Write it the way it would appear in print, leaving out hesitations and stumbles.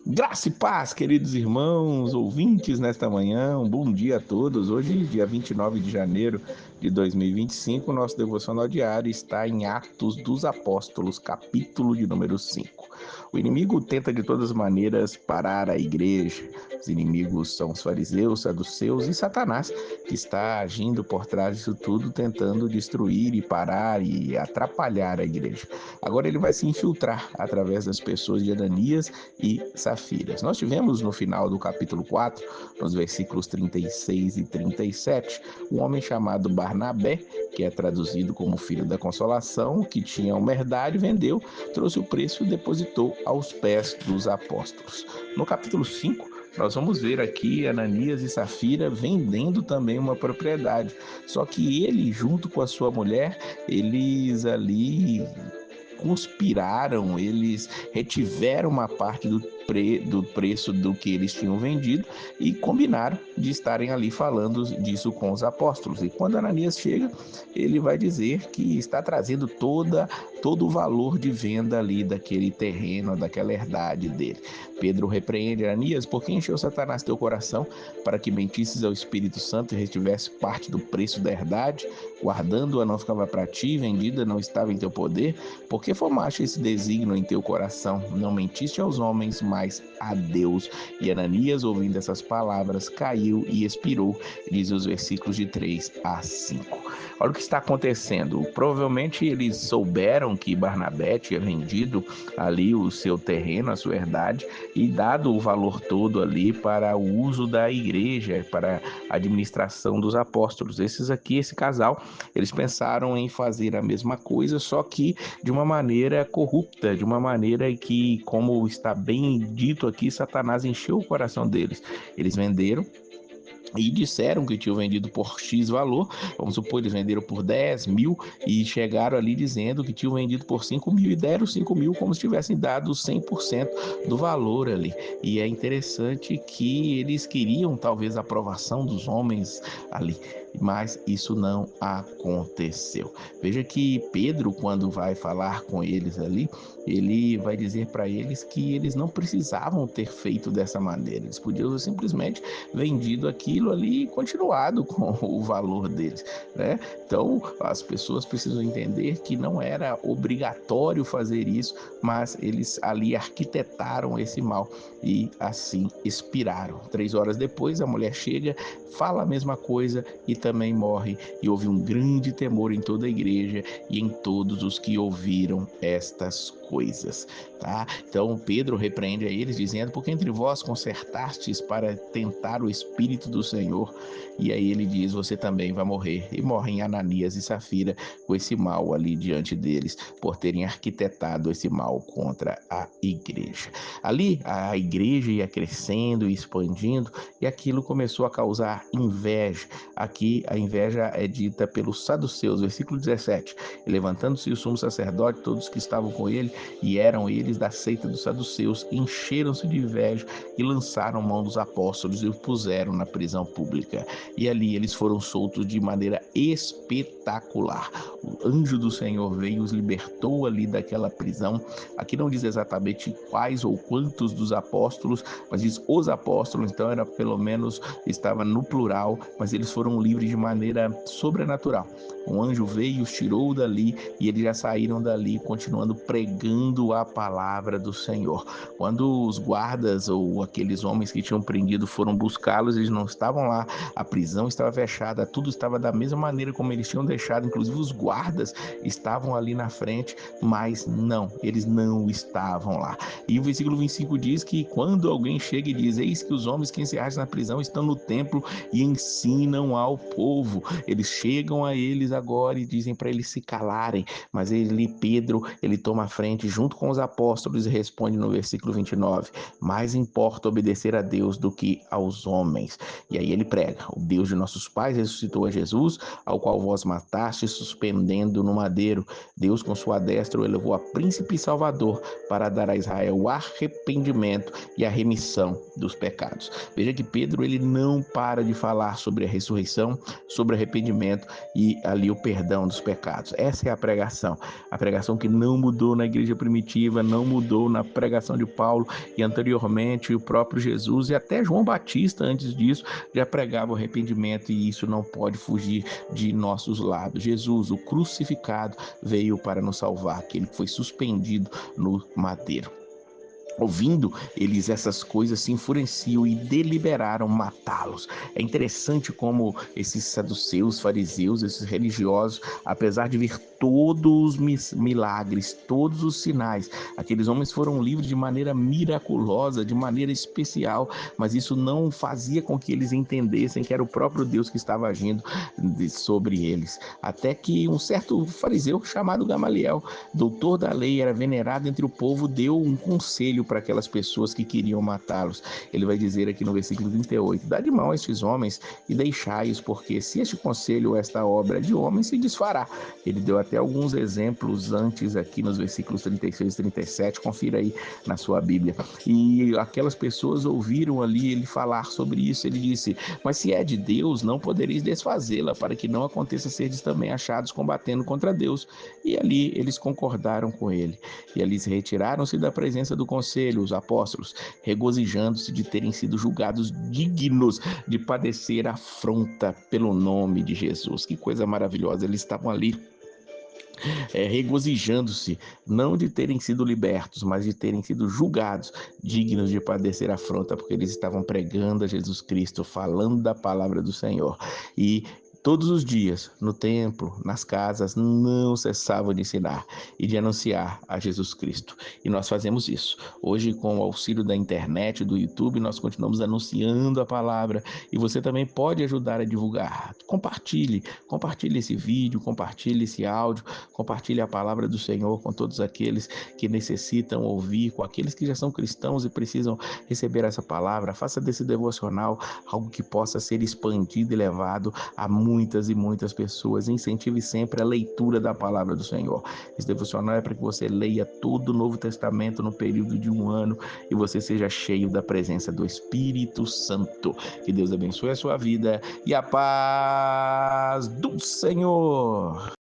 Graça e paz, queridos irmãos, ouvintes nesta manhã, um bom dia a todos. Hoje, dia 29 de janeiro de 2025, o nosso devocional diário está em Atos dos Apóstolos, capítulo de número 5. O inimigo tenta de todas as maneiras parar a igreja. Os inimigos são os fariseus, saduceus e Satanás, que está agindo por trás disso tudo, tentando destruir e parar e atrapalhar a igreja. Agora ele vai se infiltrar através das pessoas de Ananias e Safiras. Nós tivemos no final do capítulo 4, nos versículos 36 e 37, um homem chamado Barnabé, que é traduzido como filho da consolação, que tinha uma herdade, vendeu, trouxe o preço e depositou aos pés dos apóstolos. No capítulo 5, nós vamos ver aqui Ananias e Safira vendendo também uma propriedade. Só que ele, junto com a sua mulher, eles ali conspiraram, eles retiveram uma parte do preço do que eles tinham vendido e combinaram de estarem ali falando disso com os apóstolos. E quando Ananias chega, ele vai dizer que está trazendo todo o valor de venda ali daquele terreno, daquela herdade dele. Pedro repreende Ananias: por que encheu Satanás teu coração para que mentisses ao Espírito Santo e retivesse parte do preço da herdade? Guardando-a não ficava para ti, vendida não estava em teu poder? Por que formaste esse desígnio em teu coração? Não mentiste aos homens, mas a Deus. E Ananias, ouvindo essas palavras, caiu e expirou, diz os versículos de 3 a 5. Olha o que está acontecendo. Provavelmente eles souberam que Barnabé tinha vendido ali o seu terreno, a sua herdade, e dado o valor todo ali para o uso da igreja, para a administração dos apóstolos. Esse casal, eles pensaram em fazer a mesma coisa, só que de uma maneira corrupta, de uma maneira que, como está bem dito aqui, Satanás encheu o coração deles. Eles venderam e disseram que tinham vendido por X valor, vamos supor, eles venderam por 10 mil e chegaram ali dizendo que tinham vendido por 5 mil e deram 5 mil como se tivessem dado 100% do valor ali. E é interessante que eles queriam talvez a aprovação dos homens ali, mas isso não aconteceu. Veja que Pedro, quando vai falar com eles ali, ele vai dizer para eles que eles não precisavam ter feito dessa maneira, eles podiam simplesmente vendido aquilo ali e continuado com o valor deles, né? Então, as pessoas precisam entender que não era obrigatório fazer isso, mas eles ali arquitetaram esse mal e assim expiraram. 3 horas depois, a mulher chega, fala a mesma coisa e também morre, e houve um grande temor em toda a igreja e em todos os que ouviram estas coisas, tá? Então Pedro repreende a eles dizendo: porque entre vós concertastes para tentar o Espírito do Senhor? E aí ele diz: você também vai morrer. E morrem Ananias e Safira com esse mal ali diante deles, por terem arquitetado esse mal contra a igreja. Ali a igreja ia crescendo e expandindo, e aquilo começou a causar inveja. Aqui a inveja é dita pelos saduceus, versículo 17. E levantando-se o sumo sacerdote, todos que estavam com ele, e eram eles da seita dos saduceus, encheram-se de inveja e lançaram mão dos apóstolos e os puseram na prisão pública. E ali eles foram soltos de maneira espetacular. O anjo do Senhor veio e os libertou ali daquela prisão. Aqui não diz exatamente quais ou quantos dos apóstolos, mas diz os apóstolos, então era pelo menos, estava no plural, mas eles foram livres de maneira sobrenatural. Um anjo veio, os tirou dali e eles já saíram dali continuando pregando a palavra do Senhor. Quando os guardas ou aqueles homens que tinham prendido foram buscá-los, eles não estavam lá, a prisão estava fechada, tudo estava da mesma maneira como eles tinham deixado, inclusive os guardas estavam ali na frente, mas não, eles não estavam lá. E o versículo 25 diz que quando alguém chega e diz: eis que os homens que encerraste na prisão estão no templo e ensinam ao povo, eles chegam a eles agora e dizem para eles se calarem, mas Pedro, ele toma a frente junto com os apóstolos e responde no versículo 29: mais importa obedecer a Deus do que aos homens. E aí ele prega: o Deus de nossos pais ressuscitou a Jesus, ao qual vós mataste, suspendendo no madeiro. Deus com sua destra o elevou a príncipe e salvador para dar a Israel o arrependimento e a remissão dos pecados. Veja que Pedro, ele não para de falar sobre a ressurreição, pregação sobre arrependimento e ali o perdão dos pecados. Essa é a pregação que não mudou na igreja primitiva, não mudou na pregação de Paulo e anteriormente o próprio Jesus e até João Batista antes disso já pregava o arrependimento, e isso não pode fugir de nossos lábios. Jesus, o crucificado, veio para nos salvar, aquele que foi suspendido no madeiro. Ouvindo eles essas coisas, se enfureciam e deliberaram matá-los. É interessante como esses saduceus, fariseus, esses religiosos, apesar de ver todos os milagres, todos os sinais, aqueles homens foram livres de maneira miraculosa, de maneira especial, mas isso não fazia com que eles entendessem que era o próprio Deus que estava agindo sobre eles. Até que um certo fariseu chamado Gamaliel, doutor da lei, era venerado entre o povo, deu um conselho para aquelas pessoas que queriam matá-los. Ele vai dizer aqui no versículo 38: dá de mão a estes homens e deixai-os, porque se este conselho ou esta obra é de homem, se desfará. Ele deu até alguns exemplos antes aqui nos versículos 36 e 37, confira aí na sua Bíblia. E aquelas pessoas ouviram ali ele falar sobre isso. Ele disse: mas se é de Deus, não podereis desfazê-la, para que não aconteça serdes também achados combatendo contra Deus. E ali eles concordaram com ele. E ali se retiraram-se da presença do conselho os apóstolos, regozijando-se de terem sido julgados dignos de padecer afronta pelo nome de Jesus. Que coisa maravilhosa, eles estavam ali regozijando-se, não de terem sido libertos, mas de terem sido julgados dignos de padecer afronta, porque eles estavam pregando a Jesus Cristo, falando da palavra do Senhor. E todos os dias, no templo, nas casas, não cessavam de ensinar e de anunciar a Jesus Cristo. E nós fazemos isso. Hoje, com o auxílio da internet, do YouTube, nós continuamos anunciando a palavra, e você também pode ajudar a divulgar. Compartilhe esse vídeo, compartilhe esse áudio, compartilhe a palavra do Senhor com todos aqueles que necessitam ouvir, com aqueles que já são cristãos e precisam receber essa palavra. Faça desse devocional algo que possa ser expandido e levado a muitas e muitas pessoas. Incentive sempre a leitura da palavra do Senhor. Esse devocional é para que você leia todo o Novo Testamento no período de um ano e você seja cheio da presença do Espírito Santo. Que Deus abençoe a sua vida e a paz do Senhor.